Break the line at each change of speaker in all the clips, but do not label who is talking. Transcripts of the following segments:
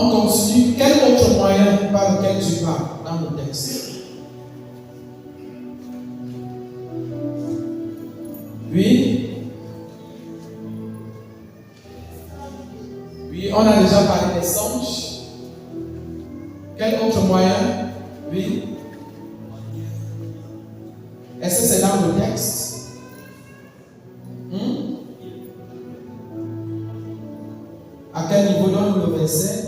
On continue. Quel autre moyen par lequel tu parles dans le texte? Oui. Oui, on a déjà parlé des songes. Quel autre moyen? Oui. Est-ce que c'est dans le texte? À quel niveau donne le verset?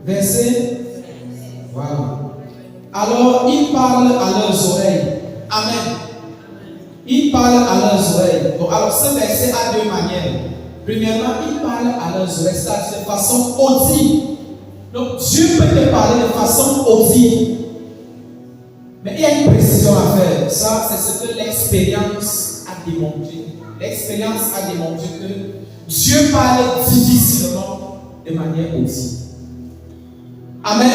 Verset. Voilà. Alors, il parle à leurs oreilles. Amen. Il parle à leurs oreilles. Donc, alors, ce verset a deux manières. Premièrement, il parle à leurs oreilles, c'est-à-dire de façon audible. Donc, Dieu peut te parler de façon audible. Mais il y a une précision à faire. Ça, c'est ce que l'expérience a démontré. L'expérience a démontré que Dieu parle difficilement de manière audible. Amen.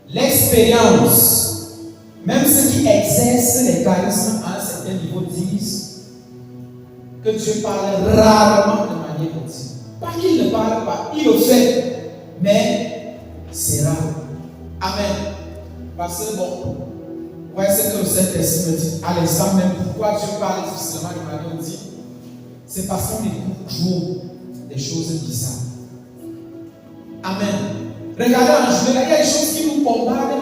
L'expérience, même ceux qui exercent les charismes à un certain niveau disent que Dieu parle rarement de manière audible. Pas qu'il ne parle pas, il le fait, mais c'est rare. Amen. Parce que bon, voyez ce que le Saint-Esprit me dit à l'instant même. Pourquoi Dieu parle difficilement de manière audible? C'est parce qu'on écoute toujours des choses bizarres. Amen. Regardez en journée, il y a des choses qui nous bombardent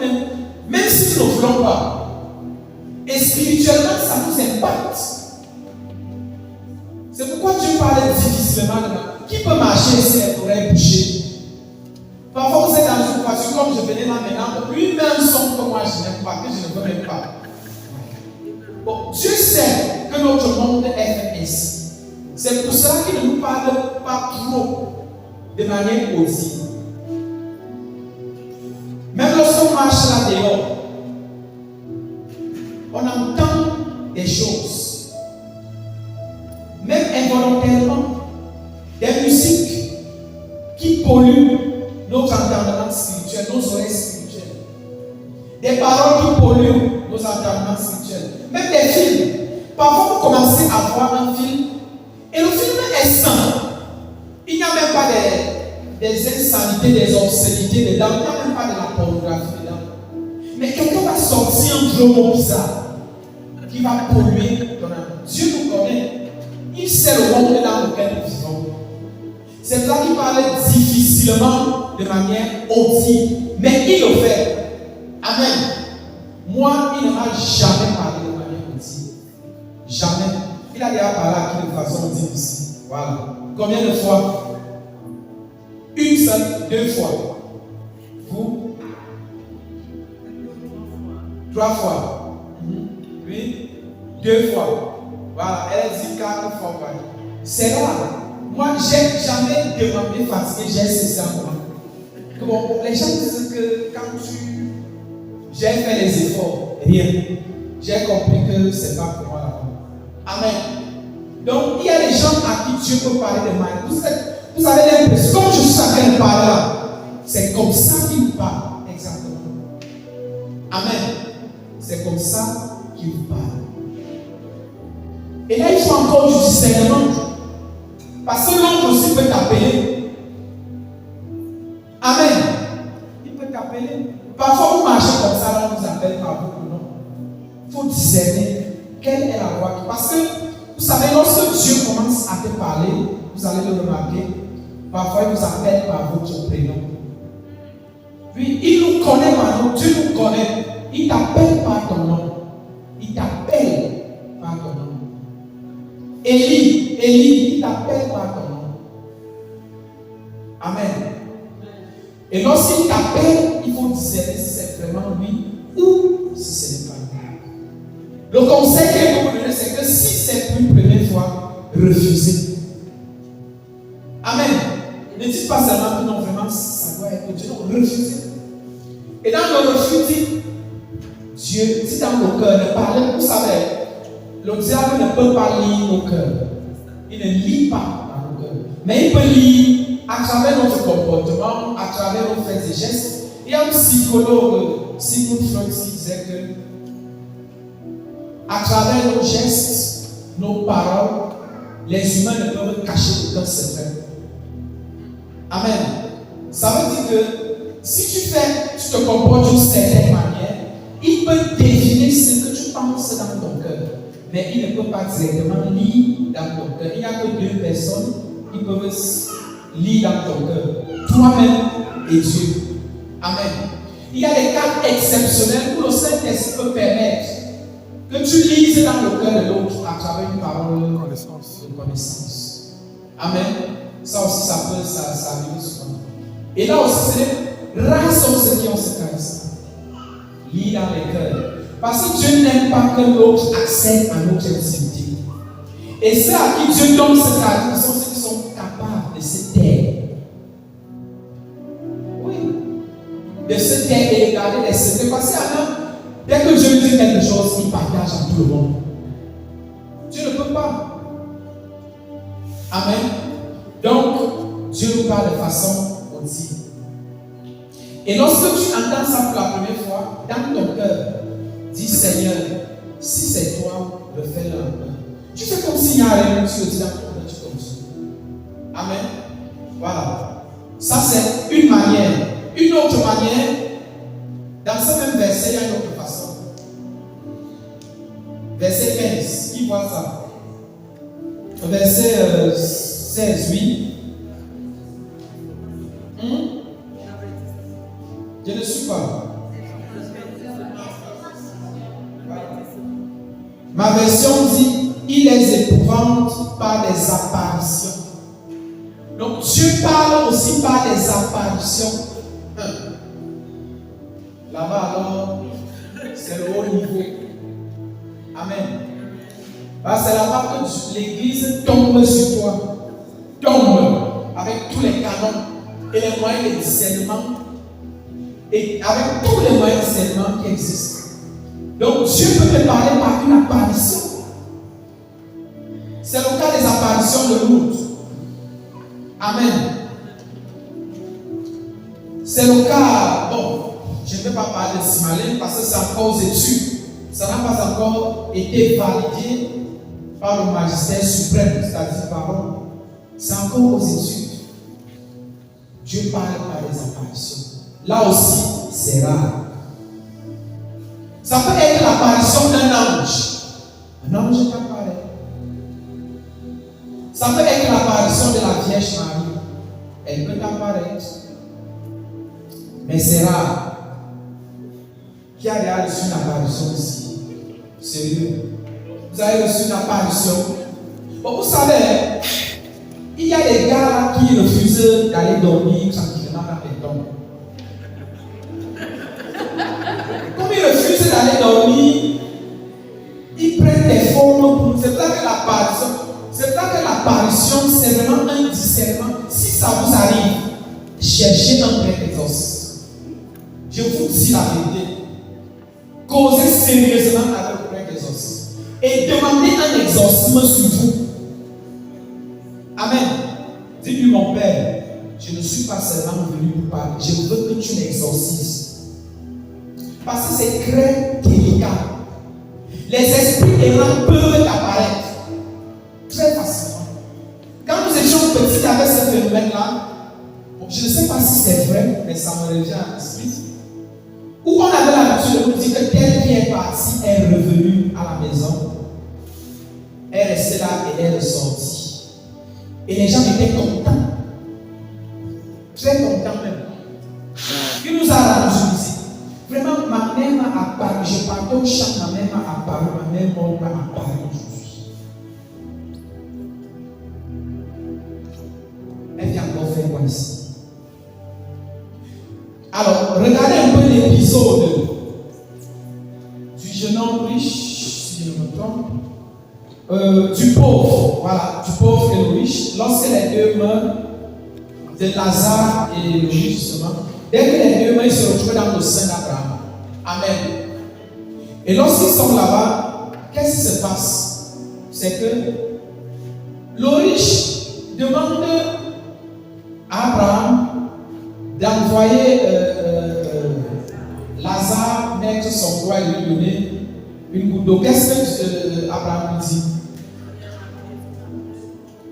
même si nous ne voulons pas. Et spirituellement, ça nous impacte. C'est pourquoi Dieu parle difficilement de moi. Qui peut marcher si les oreilles bouchées? Parfois, vous êtes dans une voiture, comme je venais là maintenant, lui met un son que moi je n'aime pas, que je ne veux même pas. Bon, Dieu sait que notre monde est fait ainsi. C'est pour cela qu'il ne nous parle pas trop de manière audible. Même lorsqu'on marche là dehors, on entend des choses. Même involontairement, des musiques qui polluent notre entendement spirituel, nos oreilles spirituelles. Des paroles qui polluent nos entendements spirituels. Même des films. Parfois, vous commencez à voir un film et le film est sain. Il n'y a même pas des insanités, des obscénités dedans. Il n'y a même pas de la pornographie dedans. Mais quelqu'un va sortir un gros bizarre qui va polluer ton âme. Dieu nous connaît. Il sait le monde dans lequel nous vivons. C'est pour ça qu'il parle difficilement de manière audible. Mais il le fait. Amen. Moi, il ne m'a jamais parlé de manière audible. Jamais. Il a déjà parlé à qui de façon difficile. Voilà. Combien de fois? Une seule, deux fois. Vous? Trois fois. Oui. Deux fois. Voilà. Elle dit 4 fois. C'est là. Moi, j'ai jamais demandé fatigué, j'ai cessé en moi. Bon, les gens disent que quand j'ai fait les efforts, rien. J'ai compris que c'est pas pour moi là-bas. Amen. Donc, il y a des gens à qui Dieu peut parler de mal. Vous avez l'impression, comme je suis en train de parler là, c'est comme ça qu'il vous parle. Exactement. Amen. C'est comme ça qu'il vous parle. Et là, il faut encore du discernement. Parce que l'autre aussi peut t'appeler. Amen. Il peut t'appeler. Parfois, vous marchez comme ça, là, on vous appelle par beaucoup de noms. Il faut discerner quelle est la voix. Parce que, vous savez, lorsque Dieu commence à te parler, vous allez le remarquer, parfois il vous appelle par votre prénom. Puis, il nous connaît maintenant, Dieu nous connaît. Il t'appelle par ton nom. Il t'appelle par ton nom. Élie, il t'appelle par ton nom. Amen. Et lorsqu'il t'appelle, il faut discerner si c'est vraiment lui ou si ce n'est pas lui. Le conseil qu'il faut vous donner, c'est que si c'est une première fois, refusez. Amen. Ne dites pas seulement que non, vraiment, ça doit être Dieu. Non, refusez. Et dans le refus, Dieu dit dans nos cœurs, ne parlez, vous savez, le diable ne peut pas lire nos cœurs. Il ne lit pas dans nos cœurs. Mais il peut lire à travers notre comportement, à travers nos faits et gestes. Il y a un psychologue, Sigmund Freud, qui disait que à travers nos gestes, nos paroles, les humains ne peuvent cacher aucun secret. Amen. Ça veut dire que si tu te comportes d'une certaine manière, il peut deviner ce que tu penses dans ton cœur, mais il ne peut pas directement lire dans ton cœur. Il n'y a que deux personnes qui peuvent lire dans ton cœur, toi-même et Dieu. Amen. Il y a des cas exceptionnels où le Saint-Esprit peut permettre que tu lises dans le cœur de l'autre à travers une parole de connaissance. Amen. Ça aussi, ça arrive souvent. Et là aussi, c'est rares sont ceux qui ont ce cas-là. Lis dans les cœurs. Parce que Dieu n'aime pas que l'autre accède à notre intimité. Et ceux à qui Dieu donne ce cadeau sont ceux qui sont capables de se taire. Oui. De se taire et de garder les secrets. Parce que dès que Dieu dit quelque chose, il partage à tout le monde. Dieu ne peut pas. Amen. Donc, Dieu nous parle de façon audible. Et lorsque tu entends ça pour la première fois, dans ton cœur, dis Seigneur, si c'est toi, le fais-le en moi. Tu fais comme s'il n'y a rien, tu le dis dans ton cœur, tu continues. Amen. Voilà. Ça, c'est une manière. Une autre manière, dans ce même verset, il y a une autre façon. Verset 15, qui voit ça? Verset 16, oui. Je ne suis pas. Ma version dit, il les épouvante par des apparitions. Donc Dieu parle aussi par des apparitions. Là-bas alors, c'est le haut niveau. Amen. C'est là-bas que l'église tombe sur toi. Tombe avec tous les canons et les moyens de discernement. Et avec tous les moyens de discernement qui existent. Donc Dieu peut te parler par une apparition. C'est le cas des apparitions de Lourdes. Amen. C'est le cas, bon, je ne vais pas parler de Simalé parce que c'est encore aux études. Ça n'a pas encore été validé par le magistère suprême, c'est-à-dire par. C'est encore aux études. Dieu parle par des apparitions. Là aussi, c'est rare. Ça peut être l'apparition d'un ange. Un ange t'apparaît. Ça peut être l'apparition de la Vierge Marie. Elle peut apparaître. Mais c'est rare. Qui a déjà reçu une apparition ici? Sérieux? Vous avez reçu une apparition? Bon, vous savez, il y a des gars là qui refusent d'aller dormir tranquillement dans les tombes. Comme ils refusent d'aller dormir, ils prennent des formes pour. C'est là que l'apparition, c'est vraiment un discernement. Si ça vous arrive, cherchez un prêtre exorciste. Je vous dis la vérité. Causez sérieusement avec le prêtre exorciste. Et demandez un exorcisme sur vous. Amen. Dis-lui, mon Père, je ne suis pas seulement venu pour parler. Je veux que tu m'exorcises. Parce que c'est très délicat. Les esprits errants peuvent apparaître très facilement. Quand nous étions petits, il y avait ce phénomène-là. Bon, je ne sais pas si c'est vrai, mais ça me revient à l'esprit. Où on avait l'habitude de nous dire que telle qui est partie est revenue à la maison. Elle est restée là et elle est sortie. Et les gens étaient contents. Très contents même. Il nous a rendu ici. Vraiment, ma mère m'a apparu. Je partais au champ, ma mère m'a apparu. Ma mère morte m'a apparu aujourd'hui. Elle vient encore faire quoi ici? Alors, regardez un peu l'épisode du jeune homme riche, si je ne me trompe, du pauvre, voilà, du pauvre et le riche. Lorsque les deux meurent, de Lazare et le riche, justement, dès que les deux meurent, ils se retrouvent dans le sein d'Abraham. Amen. Et lorsqu'ils sont là-bas, qu'est-ce qui se passe? C'est que le riche demande à Abraham d'envoyer Lazare mettre son doigt et lui donner Une goutte d'eau. Qu'est-ce que Abraham dit?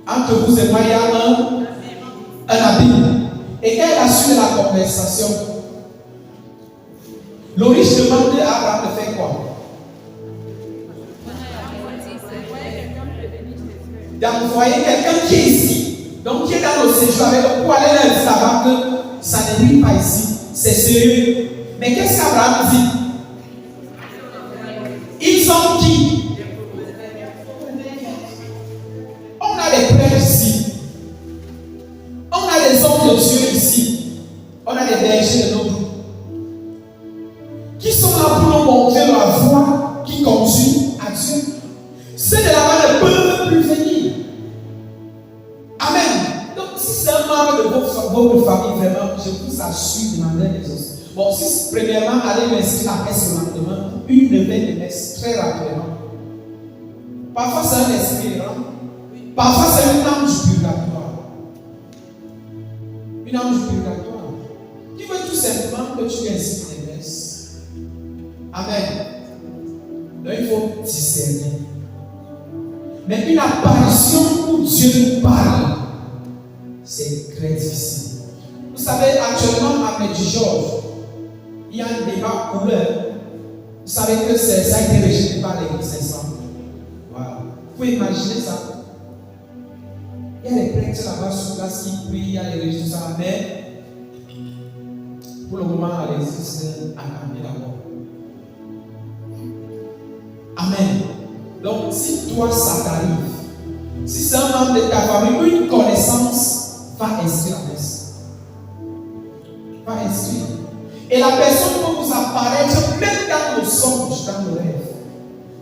Entre vous et moi, il y a un abîme. Et quand elle a su de la conversation, le riche demande à Abraham de faire quoi? D'envoyer quelqu'un qui est ici, donc qui est dans le séjour avec eux pour aller leur dire là-bas que ça ne brille pas ici, c'est sérieux. Mais qu'est-ce qu'Abraham dit? Ils sont qui? On a des prêtres ici, on a des hommes de Dieu ici, on a des bergers de nos groupes qui sont là pour nous montrer la voie qui conduit à Dieu. Ceux de là-bas ne peuvent plus venir. Amen. Donc, si c'est un membre de votre famille, vraiment, je vous assure, demandez les autres. Bon, si premièrement, allez m'inscrire après ce lendemain, une neuvaine de messe, très rapidement. Parfois, c'est un esprit errant. Parfois, c'est une âme du purgatoire. Une âme du purgatoire. Qui veut tout simplement que tu inscrives les messes. Amen. Donc, il faut discerner. Mais une apparition où Dieu nous parle, c'est très difficile. Vous savez, actuellement, à Medjugorje, il y a un débat couleur. Vous savez que ça a été rejeté par l'Église 500. Voilà. Vous pouvez imaginer ça. Il y a les prêtres là-bas sur place qui prient, il y a les religieux, tout ça. Mais pour le moment, l'Église a cambié d'abord. Amen. Donc, si toi, ça t'arrive, si c'est un membre de ta famille, une connaissance, va inscrire la messe. Va inscrire. Et la personne peut vous apparaître même dans le songe, dans le rêve.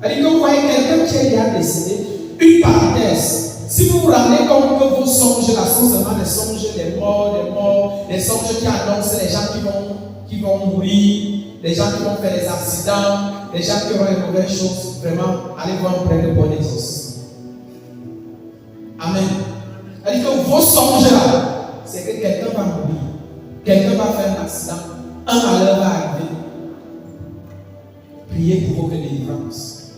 C'est-à-dire que vous voyez quelqu'un qui est déjà décédé, une parenthèse. Si vous vous rendez compte que vos songes, là, sont seulement des songes des morts, des songes qui annoncent les gens qui vont mourir, les gens qui vont faire des accidents, les gens qui auront des mauvaises choses, vraiment, allez voir un prêtre de bon exaucement. Amen. C'est-à-dire que vos songes là, c'est que quelqu'un va mourir, quelqu'un va faire un accident, un malheur va arriver. Priez pour vos délivrances.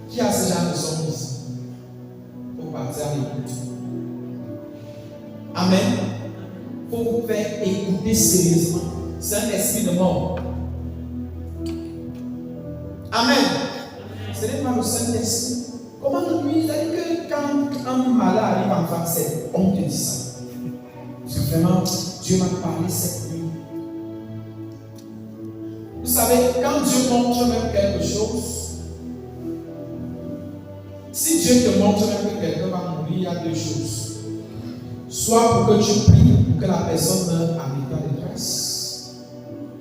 Qui a ce genre de songes ici? Il faut partir à l'écoute. Amen. Il faut vous faire écouter sérieusement. C'est un esprit de mort. Amen. Ce n'est pas le Saint-Esprit. Comment lui, il a dit que quand un malheur arrive en face, on te dit ça. Parce que vraiment, Dieu m'a parlé cette nuit. Vous savez, quand Dieu montre même quelque chose, si Dieu te montre même que quelqu'un va mourir, il y a deux choses. Soit pour que tu pries, pour que la personne meure en état de grâce.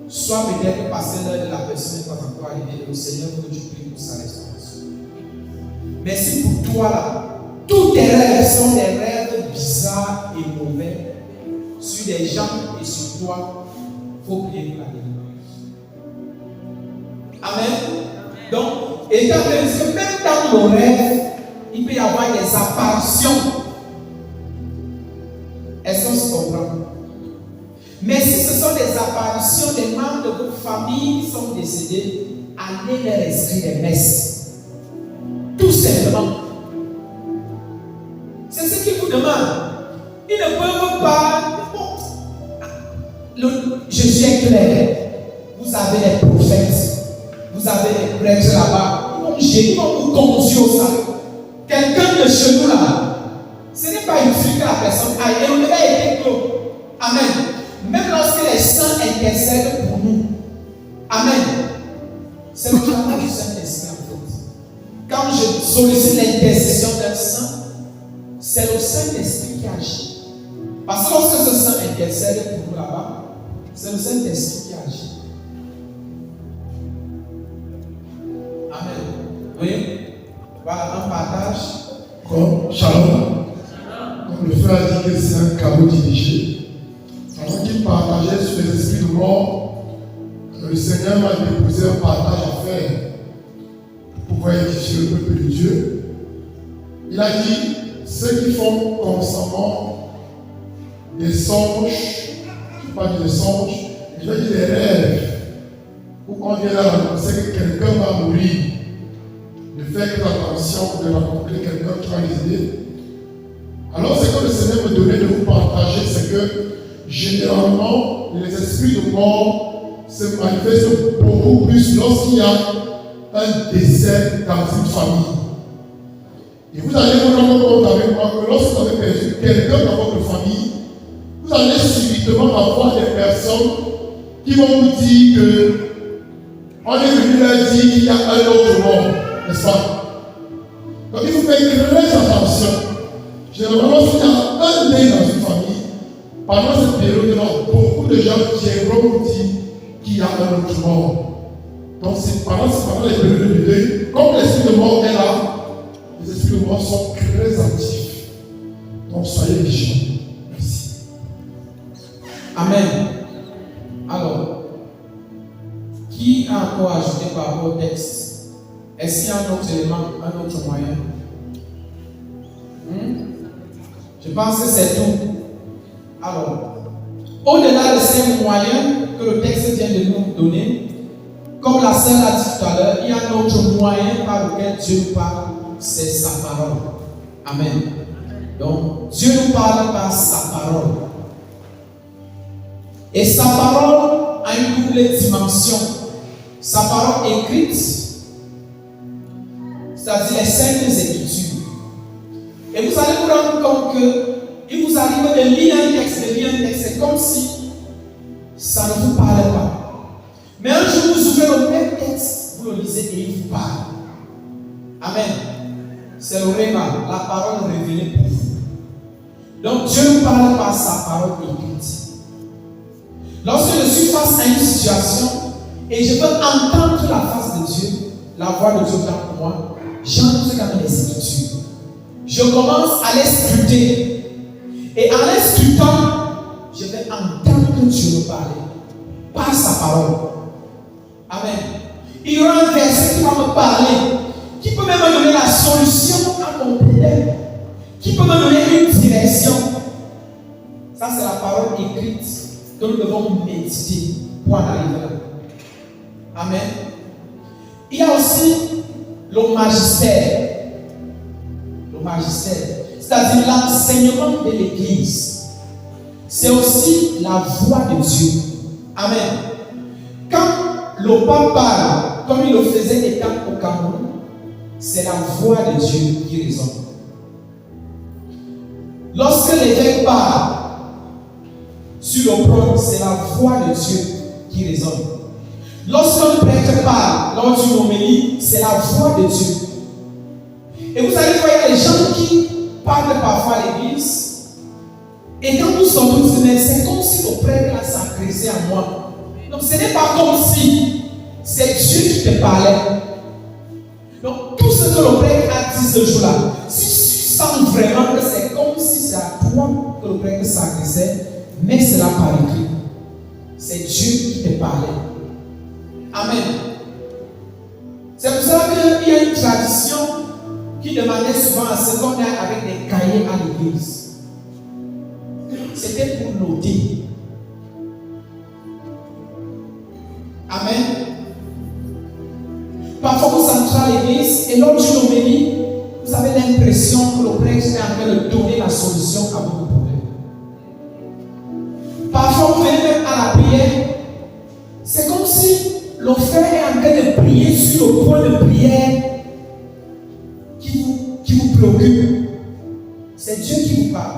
Soit peut-être parce que l'heure de la personne n'est pas encore arrivée, le Seigneur veut que tu pries pour sa restauration. Mais si pour toi là, tous tes rêves sont des rêves bizarres et mauvais, sur des gens et sur toi, il faut prier pour la délivrance. Amen. Donc, étant donné que même dans nos rêves, il peut y avoir des apparitions. Est-ce qu'on se comprend? Mais si ce sont des apparitions des membres de votre famille qui sont décédés, allez leur inscrire des messes. Tout simplement. C'est ce qu'ils vous demandent. Ils ne peuvent pas. Je suis clair. Vous avez les prophètes. Vous avez les prêtres là-bas. Ils vont vous conduire au salut. Quelqu'un de chez nous là, ce n'est pas une fille que la personne a. Et on devait être clos. Amen. Même lorsque les saints intercèdent pour nous. Amen. C'est le travail du Saint-Esprit en fait. Quand je sollicite l'intercession d'un saint, c'est le Saint-Esprit qui agit. Parce que lorsque ce saint intercède pour nous là-bas, c'est le Saint-Esprit qui agit. Amen. Oui. Voilà un partage.
Comme Shalom. Comme le frère a dit que c'est un cadeau dirigé. Alors qu'il partageait sur les esprits de mort, le Seigneur m'a déposé un partage à faire pour pouvoir édifier le peuple de Dieu. Il a dit, ceux qui font constamment des songes, je ne parle pas des songes, je vais dire des rêves, ou on vient d'annoncer que quelqu'un va mourir, ne faites attention de rencontrer quelqu'un qui va les aider. Alors, ce que le Seigneur me donnait de vous partager, c'est que généralement, les esprits de mort se manifestent beaucoup plus lorsqu'il y a un décès dans une famille. Et vous allez vous rendre compte avec moi que lorsque vous avez perdu quelqu'un dans votre famille, vous allez subitement avoir des personnes qui vont vous dire que on est venu leur dire qu'il y a un autre mort, n'est-ce pas? Donc il faut faire très attention. Généralement, s'il y a un deuil dans une famille, pendant cette période-là, beaucoup de gens viendront vous dire qu'il y a un autre mort. Donc c'est pendant les périodes de deuil, comme l'esprit de mort est là, les esprits de mort sont très actifs. Donc soyez vigilants. Merci.
Amen. Alors, qui a encore ajouté par rapport au texte? Est-ce qu'il y a un autre élément, un autre moyen? Je pense que c'est tout. Alors, au-delà de ces moyens que le texte vient de nous donner, comme la sœur a dit tout à l'heure, il y a un autre moyen par lequel Dieu nous parle, c'est sa parole. Amen. Donc, Dieu nous parle par sa parole. Et sa parole a une double dimension. Sa parole écrite, c'est-à-dire les saintes écritures. Et vous allez vous rendre compte qu'il vous arrive de lire un texte, c'est comme si ça ne vous parlait pas. Mais un jour, vous ouvrez le même texte, vous le lisez et il vous parle. Amen. C'est le réma, la parole révélée pour vous. Donc Dieu nous parle par sa parole écrite. Lorsque je suis face à une situation et je veux entendre la face de Dieu, la voix de Dieu dans moi, j'entends quand même les Écritures. Je commence à les scruter. Et en les scrutant, je vais entendre Dieu me parler par sa parole. Amen. Il y aura un verset qui va me parler, qui peut même me donner la solution à mon problème, qui peut me donner une direction. Ça, c'est la parole écrite que nous devons méditer pour en arriver là. Amen. Il y a aussi le magistère. Le magistère, c'est-à-dire l'enseignement de l'Église. C'est aussi la voix de Dieu. Amen. Quand le pape parle, comme il le faisait étant au Cameroun, c'est la voix de Dieu qui résonne. Lorsque l'évêque parle sur le prône, c'est la voix de Dieu qui résonne. Lorsqu'un prêtre parle lors d'une homélie, c'est la voix de Dieu. Et vous allez voir les gens qui parlent parfois à l'église, et quand nous sommes tous, c'est comme si le prêtre s'adressait à moi. Donc ce n'est pas comme si c'est Dieu qui te parlait. Donc tout ce que le prêtre a dit ce jour-là, si tu sens vraiment que c'est comme si c'est à toi que le prêtre s'adressait, mais c'est là par écrit. C'est Dieu qui te parlait. Amen. C'est pour ça qu'il y a une tradition qui demandait souvent à ce qu'on aille avec des cahiers à l'église. C'était pour noter. Amen. Parfois vous entrez à l'église et lors d'une homélie, vous avez l'impression que le prêtre est en train de donner la solution à vos problèmes. Parfois vous venez même à la prière, c'est comme si le frère est en train de prier sur le point de prière qui vous préoccupe. C'est Dieu qui vous parle.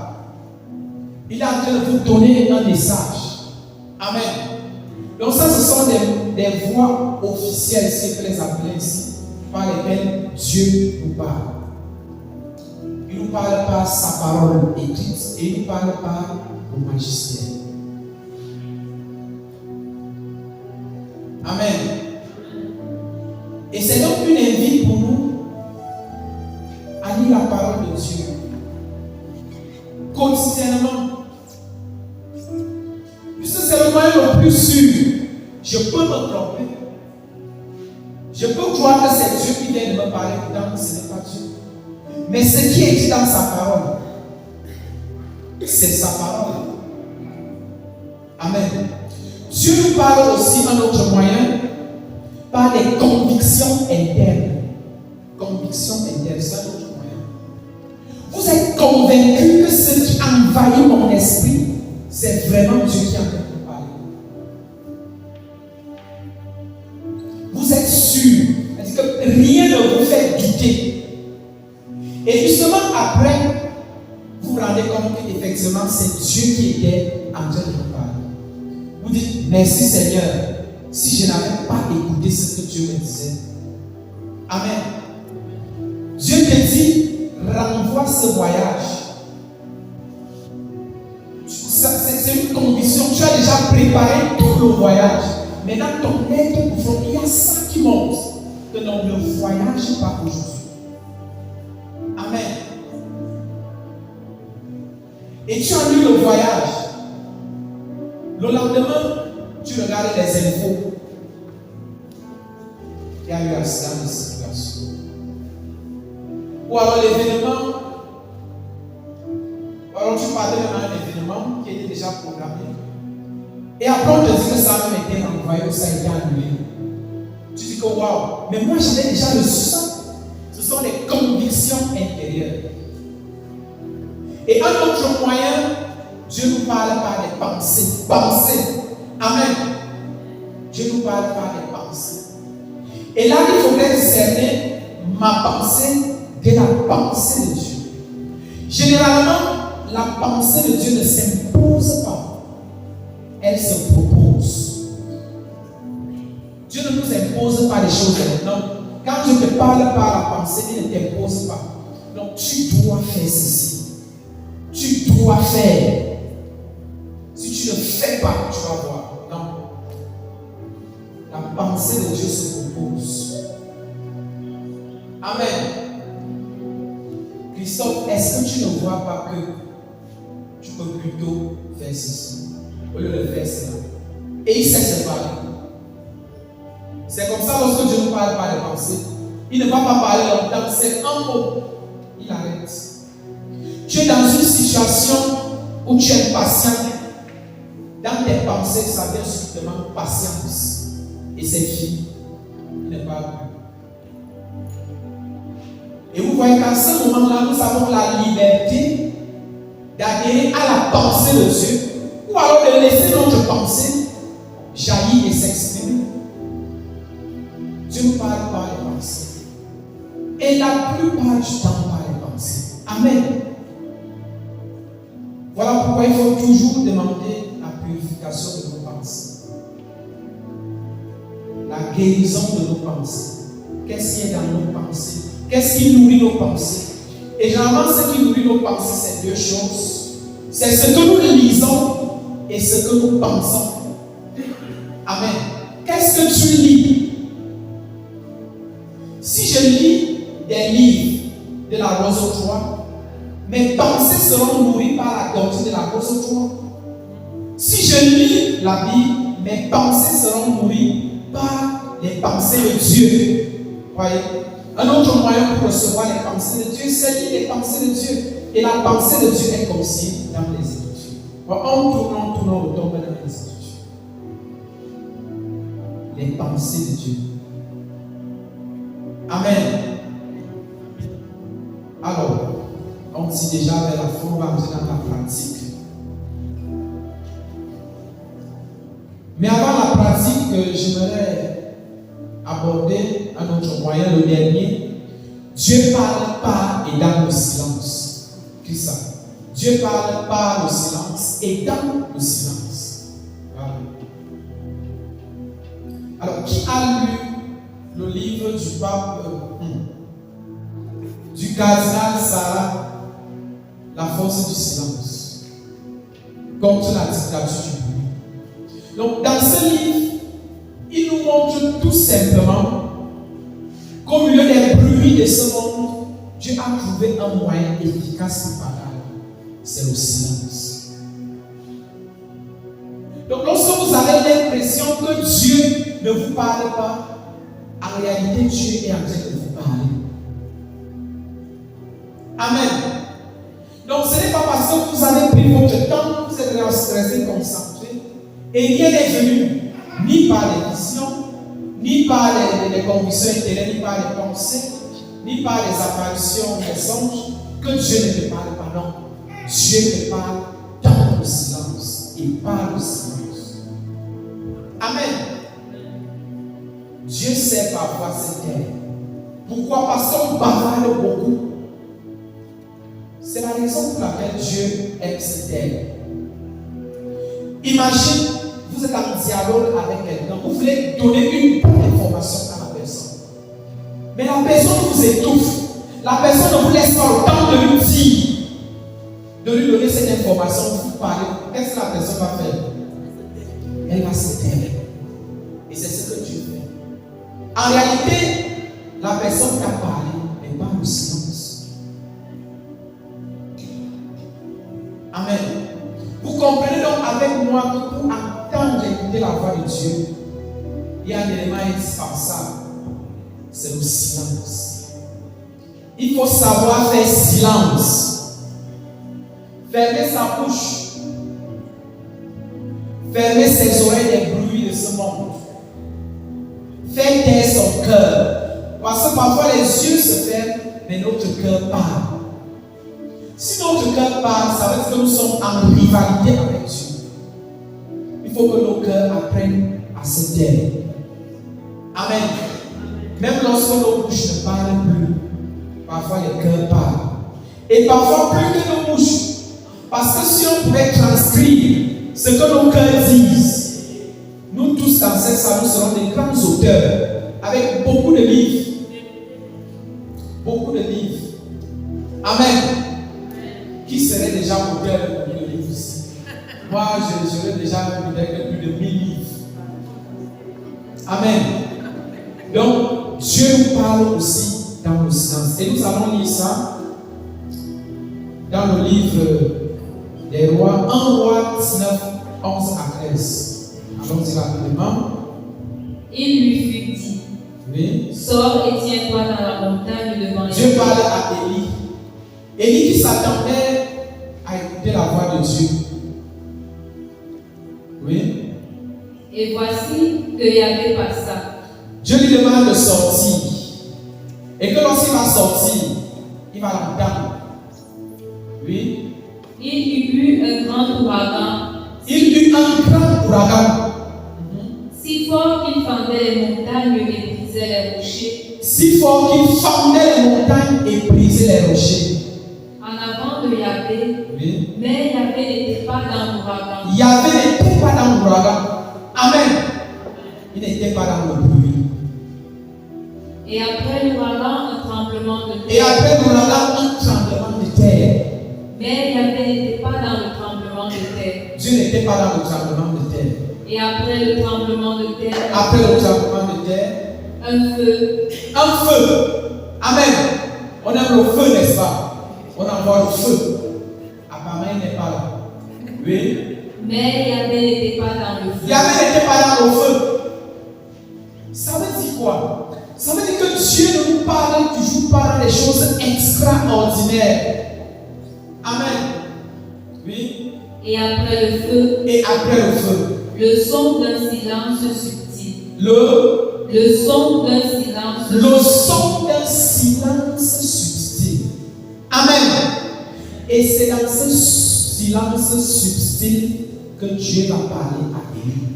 Il est en train de vous donner un message. Amen. Donc ça, ce sont des voix officielles, si on peut les appeler ici, par lesquelles Dieu nous parle. Il nous parle par sa parole écrite et il nous parle par le magistère. Amen. Et c'est donc une invite pour nous à lire la parole de Dieu quotidiennement. Puisque c'est le moyen le plus sûr. Je peux me tromper. Je peux croire que c'est Dieu qui vient de me parler, pourtant ce n'est pas Dieu. Mais ce qui est dit dans sa parole, c'est sa parole. Amen. Dieu nous parle aussi un autre moyen, par des convictions internes. Convictions internes, c'est un autre moyen. Vous êtes convaincu que ce qui envahit mon esprit, c'est vraiment Dieu qui est en train de parler. Vous êtes sûr, c'est-à-dire que rien ne vous fait douter. Et justement après, vous vous rendez compte qu'effectivement c'est Dieu qui était en train de vous parler. Vous dites, merci Seigneur, si je n'avais pas écouté ce que Dieu me disait. Amen. Dieu te dit, renvoie ce voyage. C'est une condition. Tu as déjà préparé tout le voyage. Mais dans ton être profond, il y a ça qui montre que non, ne voyage pas aujourd'hui. Amen. Et tu annules le voyage. Le lendemain, tu regardes les infos. Il y a eu accident de circulation. Ou alors l'événement. Alors tu parlais même à un événement qui était déjà programmé. Et après on te dit que ça a même été envoyé ou ça a été annulé. Tu dis que waouh, mais moi j'avais déjà reçu ça. Ce sont les convictions intérieures. Et un autre moyen, Dieu nous parle par des pensées. Pensées. Amen. Dieu nous parle par des pensées. Et là, il faudrait discerner ma pensée de la pensée de Dieu. Généralement, la pensée de Dieu ne s'impose pas. Elle se propose. Dieu ne nous impose pas les choses. Non. Quand Dieu te parle par la pensée, il ne t'impose pas. Donc, tu dois faire ceci. Tu dois faire. Si tu ne fais pas, tu vas voir. Non. La pensée de Dieu se propose. Amen. Christophe, est-ce que tu ne vois pas que tu peux plutôt faire ceci au lieu de faire cela? Et il sait se parler. C'est comme ça lorsque Dieu nous parle par les pensées. Il ne va pas parler longtemps, c'est un mot. Il arrête. Tu es dans une situation où tu es patient. Dans tes pensées, ça vient strictement patience. Et c'est fini. Il ne parle plus. Et vous voyez qu'à ce moment-là, nous avons la liberté d'adhérer à la pensée de Dieu, ou alors de laisser notre pensée jaillir et s'exprimer. Dieu nous parle par les pensées. Et la plupart du temps par les pensées. Amen. Voilà pourquoi il faut toujours demander la purification de nos pensées. La guérison de nos pensées. Qu'est-ce qui est dans nos pensées? Qu'est-ce qui nourrit nos pensées? Et généralement, ce qui nourrit nos pensées, c'est deux choses. C'est ce que nous lisons et ce que nous pensons. Amen. Qu'est-ce que tu lis? Si je lis des livres de la Rose aux Trois, mes pensées seront nourries par la doctrine de la Rose aux Trois. Si je lis la Bible, mes pensées seront nourries par les pensées de Dieu. Voyez? Un autre moyen pour recevoir les pensées de Dieu, c'est lire les pensées de Dieu. Et la pensée de Dieu est comme si dans les Écritures. En tournant, on retombe dans les Écritures. Les pensées de Dieu. Amen. Alors, on dit déjà vers la fin, on va entrer dans la pratique. Mais avant la pratique, j'aimerais aborder un autre moyen, le dernier. Dieu parle par et dans le silence. Qu'est-ce que ça? Dieu parle par le silence et dans le silence. Voilà. Alors, qui a lu le livre du pape, du cardinal Sarah, La force du silence, contre la dictature du bruit? Donc, dans ce livre, il nous montre tout simplement qu'au milieu des bruits de ce monde, Dieu a trouvé un moyen efficace pour parler. C'est le silence. Donc, lorsque vous avez l'impression que Dieu ne vous parle pas, en réalité, Dieu est en train de vous parler. Amen. Donc, ce n'est pas parce que vous avez pris votre temps, vous êtes resté concentré, et rien n'est venu, ni par les visions, ni par les convictions intérieures, ni par les pensées, ni par les apparitions, les songes, que Dieu ne te parle pas. Non. Dieu te parle dans le silence et par le silence. Amen. Dieu sait parfois se taire. Pourquoi? Parce qu'on bavarde beaucoup. C'est la raison pour laquelle Dieu aime se taire. Imagine, vous êtes en dialogue avec quelqu'un, vous voulez donner une bonne information à la personne. Mais la personne vous étouffe. La personne ne vous laisse pas le temps de lui dire, de lui donner cette information, vous parlez. Qu'est-ce que la personne va faire? Elle va se taire. Et c'est ce que Dieu fait. En réalité, la personne qui a parlé n'est pas le silence. Amen. Vous comprenez donc avec moi que pour entendre et écouter la voix de Dieu, il y a un élément indispensable. C'est le silence. Il faut savoir faire silence. Fermer sa bouche. Fermer ses oreilles des bruits de ce monde. Faire taire son cœur. Parce que parfois les yeux se ferment, mais notre cœur parle. Si notre cœur parle, ça veut dire que nous sommes en rivalité avec Dieu. Il faut que nos cœurs apprennent à se taire. Amen. Même lorsque nos bouches ne parlent plus, parfois les cœurs parlent. Et parfois plus que nos bouches. Parce que si on pouvait transcrire ce que nos cœurs disent, nous tous dans cette salle, nous serons des grands auteurs avec beaucoup de livres. Beaucoup de livres. Amen. Qui serait déjà auteur de beaucoup de livres ici? Moi, j'aurais déjà peut-être plus de 1000 livres. Amen. Donc, Dieu nous parle aussi dans le silence. Et nous allons lire ça dans le livre des Rois, 1 Roi 19, 11 à 13. Allons-y rapidement.
Il lui fut dit,
oui.
Sors et tiens-toi dans la montagne devant les
Dieu parle à Élie. Élie qui s'attendait à écouter la voix de Dieu. Oui.
Et voici que Yahvé passa.
Dieu lui demande de sortir. Et que lorsqu'il va sortir, il va l'entendre. Oui.
Il y eut un grand ouragan.
Il eut un grand ouragan.
Si fort qu'il fendait les montagnes et brisait les rochers.
Si fort qu'il fendait les montagnes et brisait les rochers.
En avant de Yahvé.
Oui.
Mais Yahvé n'était pas dans l'ouragan.
Yahvé n'était pas dans l'ouragan. Amen. Il n'était pas dans le bruit.
Et après l'ouragan, un tremblement de terre.
Et après l'ouragan, un tremblement de terre.
Mais Yahvé n'était pas dans le tremblement de terre.
Dieu n'était pas dans le tremblement de terre.
Et après le tremblement de terre.
Après le tremblement de terre.
Un feu.
Un feu. Amen. On aime le feu, n'est-ce pas? On envoie le feu. Apparemment, il n'est pas là. Oui.
Mais Yahvé n'était pas dans le feu.
Yahvé n'était pas dans le feu. Ça veut dire quoi? Ça veut dire que Dieu ne nous parle toujours pas des choses extraordinaires. Amen. Oui.
Et après le feu.
Et après le feu.
Le son d'un silence subtil.
Le
son d'un silence subtil.
Le son d'un silence subtil. Amen. Et c'est dans ce silence subtil que Dieu va parler à Élie.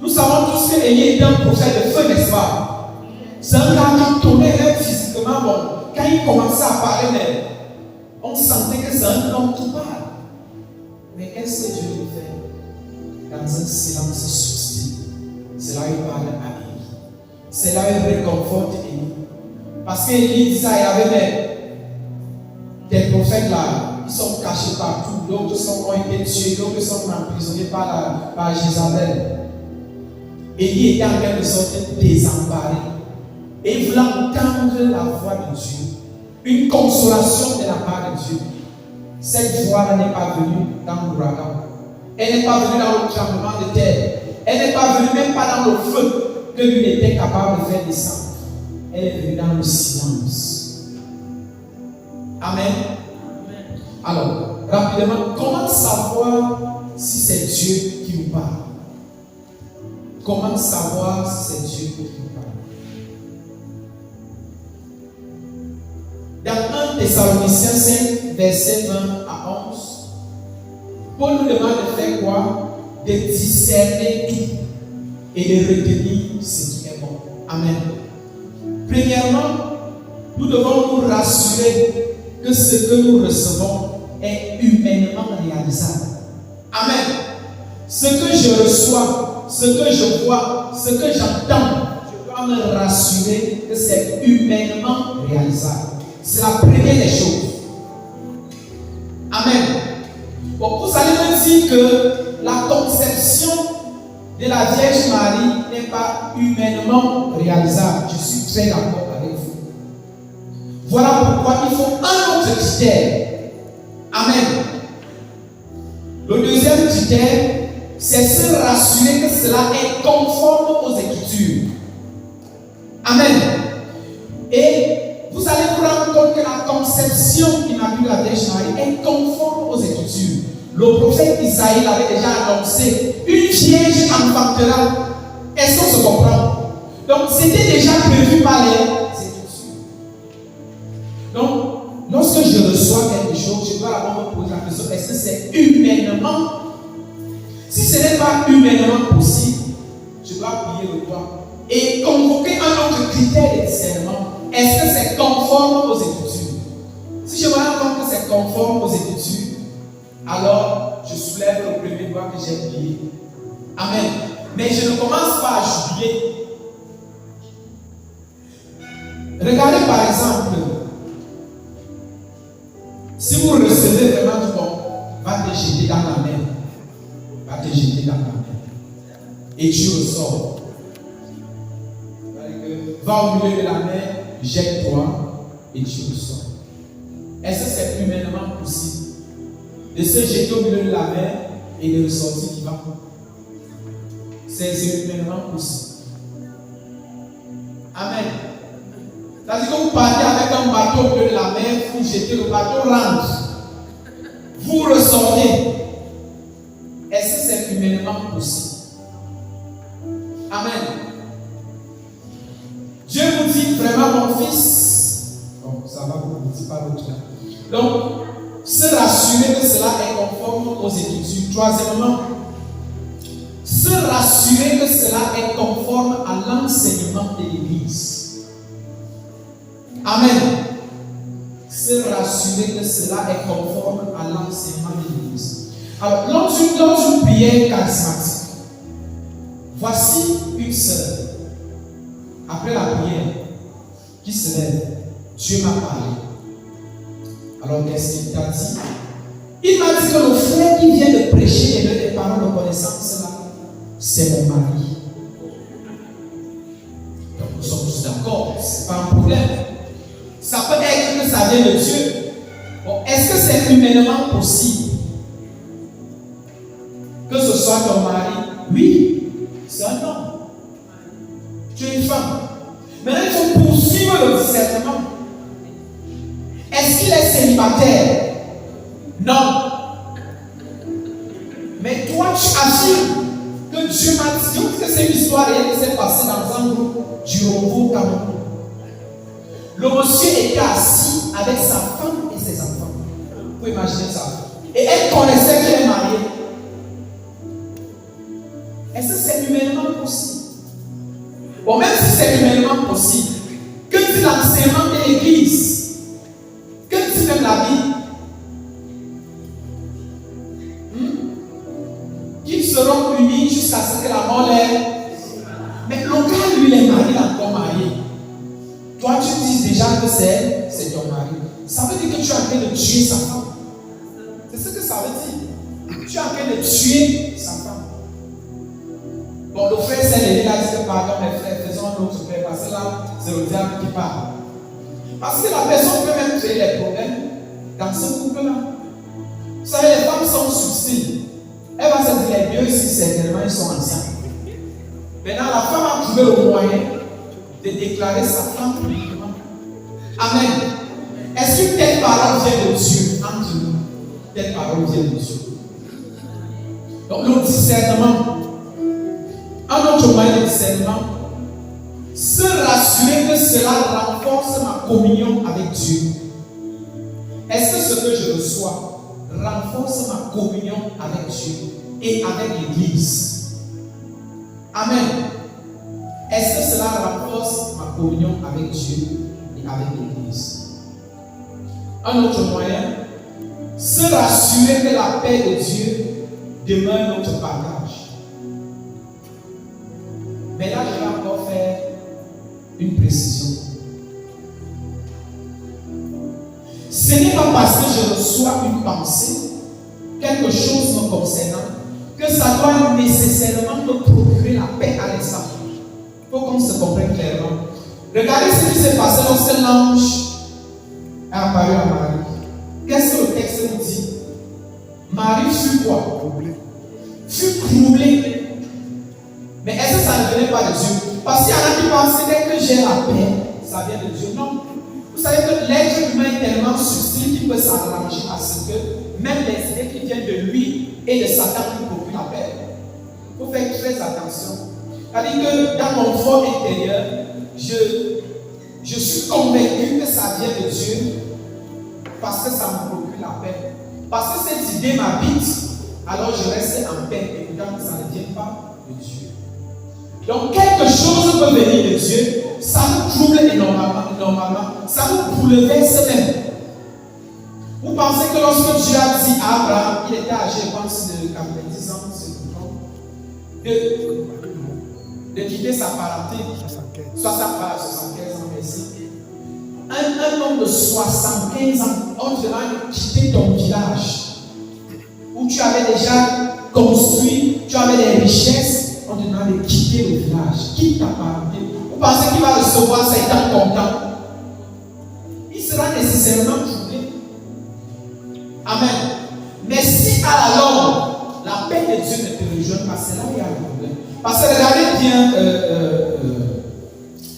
Nous savons tous que Élie était un prophète de feu, n'est-ce pas? C'est un gars qui tournait même physiquement. Bon, quand il commençait à parler, on sentait que c'est un homme qui parle. Mais qu'est-ce que Dieu lui fait? Dans un silence subtil, c'est là où il parle à Élie. C'est là où il réconforte Élie. Parce qu'Élie disait à Yahvé, des prophètes là, ils sont cachés partout. D'autres ont été tués, d'autres sont emprisonnés par Jézabel. Élie était en quelque sorte désemparé. Et il voulait entendre la voix de Dieu. Une consolation de la part de Dieu. Cette voix-là n'est pas venue dans l'ouragan. Elle n'est pas venue dans le tremblement de terre. Elle n'est pas venue même pas dans le feu que lui était capable de faire descendre. Elle est venue dans le silence. Amen. Alors, rapidement, comment savoir si c'est Dieu qui nous parle? comment savoir si c'est Dieu qui parle? Dans 1 Thessaloniciens 5, verset 20 à 11, Paul nous demande de faire quoi? De discerner tout et de retenir ce qui est bon. Amen. Premièrement, nous devons nous rassurer que ce que nous recevons est humainement réalisable. Amen. Ce que je reçois, ce que je vois, ce que j'entends, je dois me rassurer que c'est humainement réalisable. C'est la première des choses. Amen. Bon, vous allez me dire que la conception de la Vierge Marie n'est pas humainement réalisable. Je suis très d'accord avec vous. Voilà pourquoi il faut un autre critère. Amen. Le deuxième critère, c'est se rassurer que cela est conforme aux Écritures. Amen. Et vous allez vous rendre compte que la conception immaculée de la Vierge Marie est conforme aux Écritures. Le prophète Isaïe l'avait déjà annoncé. Une vierge enfantera. Est-ce qu'on se comprend? Donc, c'était déjà prévu par les Écritures. Donc, lorsque je reçois quelque chose, je dois d'abord me poser la question, est-ce que c'est humainement? Si ce n'est pas humainement possible, je dois plier le doigt et convoquer un autre critère de discernement. Est-ce que c'est conforme aux Écritures? Si je me rends compte que c'est conforme aux Écritures, alors je soulève le premier doigt que j'ai plié. Amen. Mais je ne commence pas à jubiler. Regardez par exemple, si vous recevez vraiment du bon, va te jeter dans la mer. Va te jeter dans la mer. Et tu ressors. Va au milieu de la mer, jette-toi et tu ressors. Est-ce que c'est humainement possible de se jeter au milieu de la mer et de ressortir vivant? C'est humainement possible. Amen. C'est-à-dire que vous partez avec un bateau au milieu de la mer, vous jetez le bateau, rentre. Vous ressortez. Est-ce que c'est humainement possible? Amen. Dieu vous dit vraiment, mon fils. Bon, ça va, vous ne dites pas l'autre là. Donc, se rassurer que cela est conforme aux Écritures. Troisièmement, se rassurer que cela est conforme à l'enseignement de l'Église. Amen. Se rassurer que cela est conforme à l'enseignement de l'Église. Alors, dans une prière charismatique, voici une sœur, après la prière, qui se lève. Dieu m'a parlé. Alors, qu'est-ce qu'il t'a dit? Il m'a dit que le frère qui vient de prêcher et donner des paroles de connaissance là, c'est mon mari. Donc, nous sommes tous d'accord, ce n'est pas un problème. Ça peut être que ça vient de Dieu. Bon, est-ce que c'est humainement possible que ce soit ton mari? Oui, c'est un homme. Tu es une femme. Maintenant, il faut poursuivre le discernement. Est-ce qu'il est célibataire? Non. Mais toi, tu affirmes que Dieu m'a dit que c'est une histoire réelle qui s'est passée dans un groupe du Robo Cameroun. Le monsieur était assis avec sa femme et ses enfants. Vous pouvez imaginer ça. Et elle connaissait qu'elle est mariée. Est-ce que c'est humainement possible? Bon, même si c'est humainement possible, que dit l'enseignement de l'Église? Que dit même la Bible? Qu'ils seront unis jusqu'à ce que la mort les... Mais le gars, lui, est marié, encore marié. Toi, tu dis déjà que c'est ton mari. Ça veut dire que tu es en train de tuer sa femme. C'est ce que ça veut dire. Tu es en train de tuer sa femme. Bon, le frère s'est levé, il a dit que pardon, mes frères, faisons un autre frère, parce que là, c'est le diable qui parle. Parce que la personne peut même créer les problèmes dans ce couple-là. Vous savez, les femmes sont subtiles. Elle va se dire, les mieux ici, certainement, ils sont anciens. Maintenant, la femme a trouvé le moyen de déclarer sa femme publiquement. Amen. Est-ce que telle parole vient de Dieu entre nous? Telle parole vient de Dieu. Donc, le discernement. Un autre moyen de discernement, se rassurer que cela renforce ma communion avec Dieu. Est-ce que ce que je reçois renforce ma communion avec Dieu et avec l'Église? Amen. Est-ce que cela renforce ma communion avec Dieu et avec l'Église? Un autre moyen, se rassurer que la paix de Dieu demeure notre partage. Mais là, je vais encore faire une précision. Ce n'est pas parce que je reçois une pensée, quelque chose me concernant, que ça doit nécessairement me procurer la paix à l'instant. Il faut qu'on se comprenne clairement. Regardez ce qui s'est passé lorsque l'ange est apparu à Marie. Qu'est-ce que le texte nous dit? Marie fut quoi? Fut troublée. Mais est-ce que ça ne venait pas de Dieu? Parce qu'il y en a qui pensent que dès que j'ai la paix, ça vient de Dieu. Non. Vous savez que l'être humain est tellement subtil qu'il peut s'arranger à ce que même les idées qui viennent de lui et de Satan lui procurent la paix. Il faut faire très attention. C'est-à-dire que dans mon fort intérieur, je suis convaincu que ça vient de Dieu parce que ça me procure la paix. Parce que cette idée m'habite, alors je reste en paix. Et pourtant, ça ne vient pas de Dieu. Donc, quelque chose peut venir de Dieu, ça nous trouble énormément, ça nous bouleverse même. Vous pensez que lorsque Dieu a dit à Abraham, il était âgé, je pense, de 90 ans, de quitter sa parenté, 75 ans, merci. Un homme de 75 ans, on te demande de quitter ton village, où tu avais déjà construit, tu avais des richesses. On te demande de quitter le village, quitte ta parenté. Vous pensez qu'il va recevoir ça étant content? Il sera nécessairement troublé. Amen. Mais si à la longue, la paix de Dieu ne te rejoint pas, c'est là où il y a un problème. Parce que regardez bien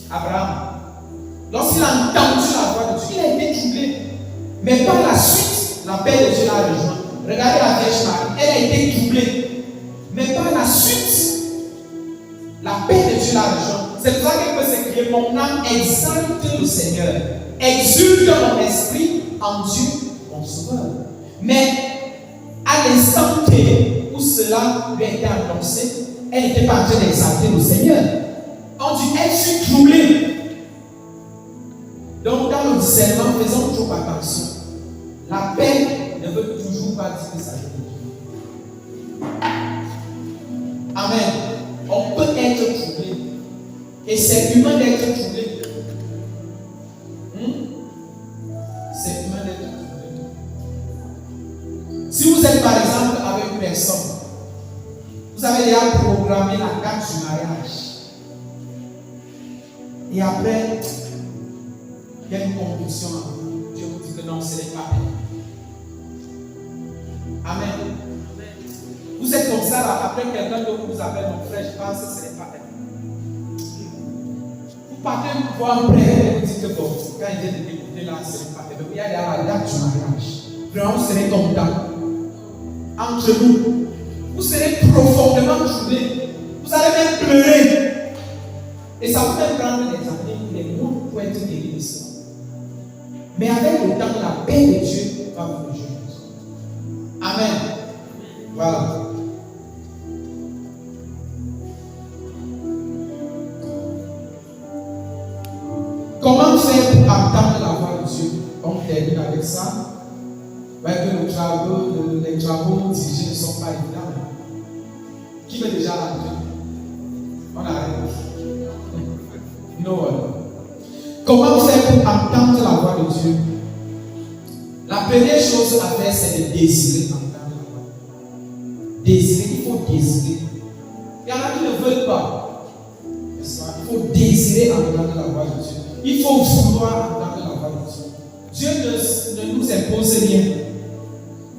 Abraham. Lorsqu'il a entendu la voix de Dieu, il a été troublé. Mais par la suite, la paix de Dieu l'a rejoint. Regardez la Vierge Marie, elle a été troublée. Mais par la suite, la paix de Dieu la rejoint. C'est pour ça qu'il peut s'écrire: mon âme exalte le Seigneur, exulte mon esprit en Dieu, mon Sauveur. Mais à l'instant T où cela lui a été annoncé, elle n'était pas en train d'exalter le Seigneur. On dit: elle fut troublée. Donc, dans le discernement, faisons toujours attention. La paix ne veut toujours pas dire que ça vient de Dieu. Amen. On peut être troublé. Et c'est humain d'être troublé. C'est humain d'être troublé. Si vous êtes par exemple avec une personne, vous avez déjà programmé la date du mariage. Et après, il y a une conviction en vous. Dieu vous dit que non, ce n'est pas bien. Amen. Vous êtes comme ça, là, après quelqu'un d'autre vous appelle: mon frère, je pense que ce n'est pas elle. Vous partez voir un frère et vous dites que bon, quand il vient de t'écouter là, ce n'est pas elle. Mais il y a la date du mariage. Vraiment, vous serez content. Entre nous, vous serez profondément troublés. Vous allez même pleurer. Et ça peut même prendre des années, des mois pour être guéri de cela. Mais avec le temps, la paix de Dieu va vous rejoindre. Amen. Voilà. Comment faire pour entendre la voix de Dieu? On termine avec ça. Voyez que les travaux dirigés ne sont pas évidents. Qui met déjà la Dieu? On arrête. No one. Comment faire pour entendre la voix de Dieu? La première chose à faire, c'est de désirer entendre la voix. Désirer, il faut désirer. Il y en a qui ne veulent pas. Il faut désirer entendre la voix de Dieu. Il faut vouloir entendre la voix de Dieu. Dieu ne nous impose rien.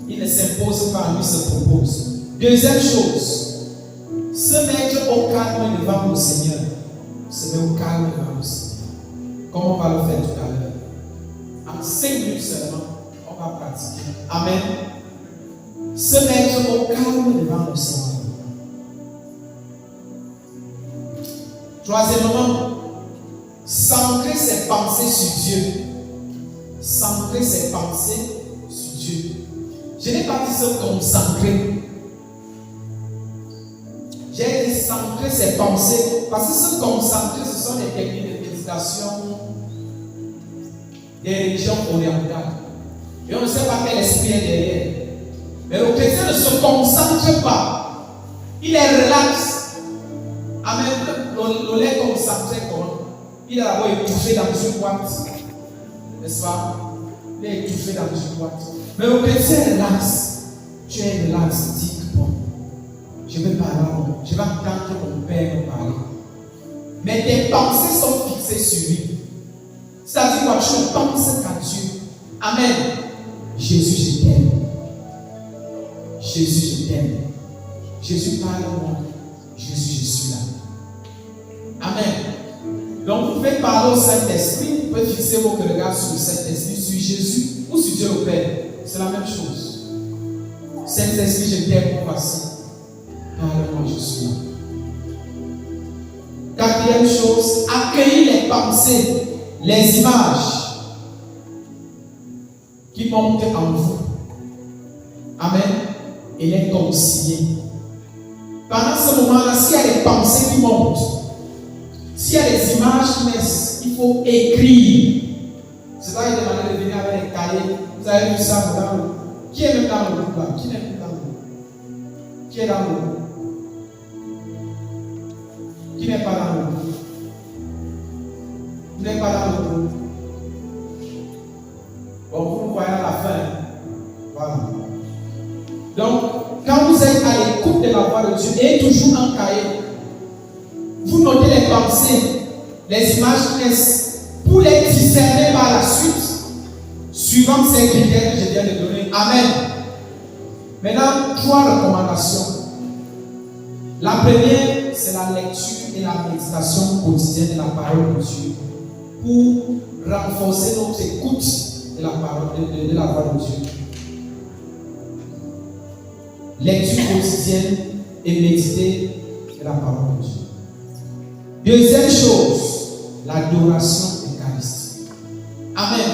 Il ne s'impose pas, lui se propose. Deuxième chose, se mettre au calme devant le Seigneur. Se mettre au calme devant le Seigneur. Comme on va le faire tout à l'heure. En 5 minutes seulement, on va pratiquer. Amen. Se mettre au calme devant le Seigneur. Troisièmement, centrer ses pensées sur Dieu. Centrer ses pensées sur Dieu. Je n'ai pas dit se concentrer. J'ai dit centrer ses pensées. Parce que se concentrer, ce sont des techniques de méditation des religions orientales. Et on ne sait pas quel esprit est derrière. Mais le chrétien ne se concentre pas. Il est relax. Amen. Le lait concentré comment? Il a d'abord étouffé dans une boîte. N'est-ce pas? Il est étouffé dans une boîte. Mais le chrétien est relax. Tu es relax. Dis bon. Je vais parler. Je vais entendre mon père me parler. Mais tes pensées sont fixées sur lui. C'est-à-dire quoi? Tu ne penses qu'à Dieu. Amen. Jésus, je t'aime. Jésus, je t'aime. Jésus, parle-moi. Jésus, je suis là. Amen. Donc, vous pouvez parler au Saint-Esprit. Vous pouvez fixer vos regards sur le Saint-Esprit, sur Jésus ou sur Dieu le Père. C'est la même chose. Saint-Esprit, je t'aime, voici. Parle-moi, je suis là. Quatrième chose, accueillir les pensées, les images qui montent en vous. Amen. Et les concilier. Pendant ce moment-là, s'il y a des pensées qui montent, s'il y a des images qui naissent, il faut écrire. C'est pas demander de venir avec des cahiers. Vous avez vu ça dans le. Qui est même dans le groupe là? Qui n'est plus dans le groupe? Qui est dans le groupe? Qui n'est pas dans le groupe? Vous n'êtes pas dans le groupe. Bon, vous voyez à la fin. Voilà. Donc, quand vous êtes à l'écoute de la voix de Dieu, et toujours un cahier, vous notez les pensées, les images qui naissent, pour les discerner par la suite, suivant ces critères que je viens de donner. Amen. Maintenant, 3 recommandations. La première, c'est la lecture et la méditation quotidienne de la parole de Dieu pour renforcer notre écoute de la parole de la voix de Dieu. Lecture quotidienne et méditer de la parole de Dieu. Deuxième chose, l'adoration eucharistique. Amen.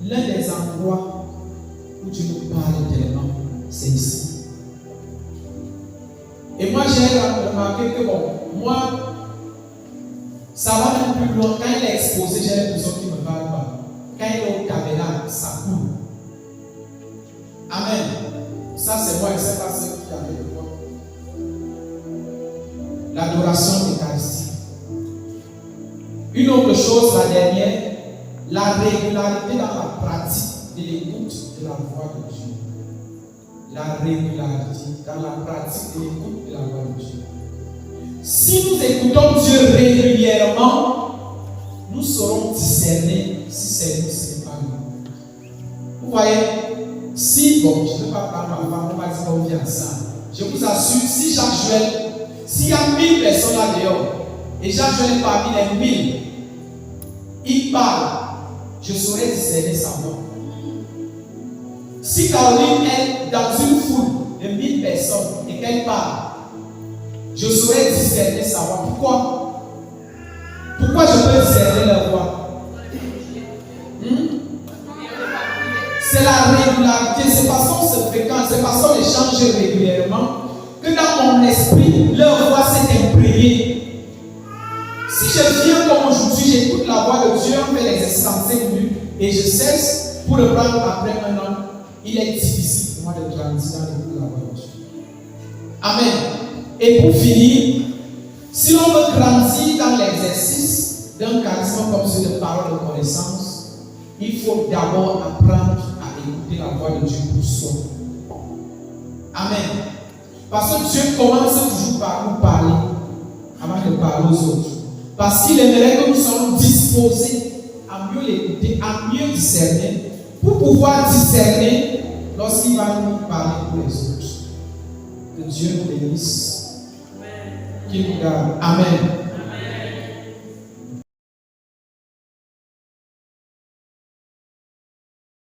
L'un des endroits où Dieu nous parle tellement, c'est ici. Et moi, j'ai remarqué que moi, ça va même plus loin. Quand il est exposé, j'ai l'impression qu'il ne me parle pas. Quand il est au tabernacle, ça coule. Amen. Ça, c'est moi, je ne sais pas ce qui avait de moi. L'adoration eucharistique. Une autre chose, la dernière, la régularité dans la pratique de l'écoute de la voix de Dieu. La régularité dans la pratique de l'écoute de la voix de Dieu. Si nous écoutons Dieu régulièrement, nous saurons discerner si c'est nous, si c'est pas nous. Vous voyez, si, bon, je ne vais pas parler ma femme, on va dire qu'on vient ensemble. Je vous assure, si Jacques Joël, s'il y a 1000 personnes là dehors, et Jacques Joël est parmi les 1000, il parle, je saurais discerner sa voix. Si Caroline est dans une foule de 1000 personnes et qu'elle parle, je saurais discerner sa voix. Pourquoi? Pourquoi je peux discerner leur voix? C'est la régularité, c'est parce qu'on se fréquente, c'est parce qu'on échange régulièrement que dans mon esprit, leur voix s'est imprégnée. Si je viens comme aujourd'hui, j'écoute la voix de Dieu, on fait l'exercice en 5 minutes et je cesse pour le prendre après un an, il est difficile pour moi de grandir dans l'écoute de la voix de Dieu. Amen. Et pour finir, si l'on veut grandir dans l'exercice d'un charisme comme celui de parole de connaissance, il faut d'abord apprendre à écouter la voix de Dieu pour soi. Amen. Parce que Dieu commence toujours par nous parler avant de parler aux autres. Parce qu'il aimerait que nous soyons disposés à mieux l'écouter, à mieux discerner, pour pouvoir discerner lorsqu'il va nous parler pour les autres. Que Dieu nous bénisse. Qu'il nous garde. Amen.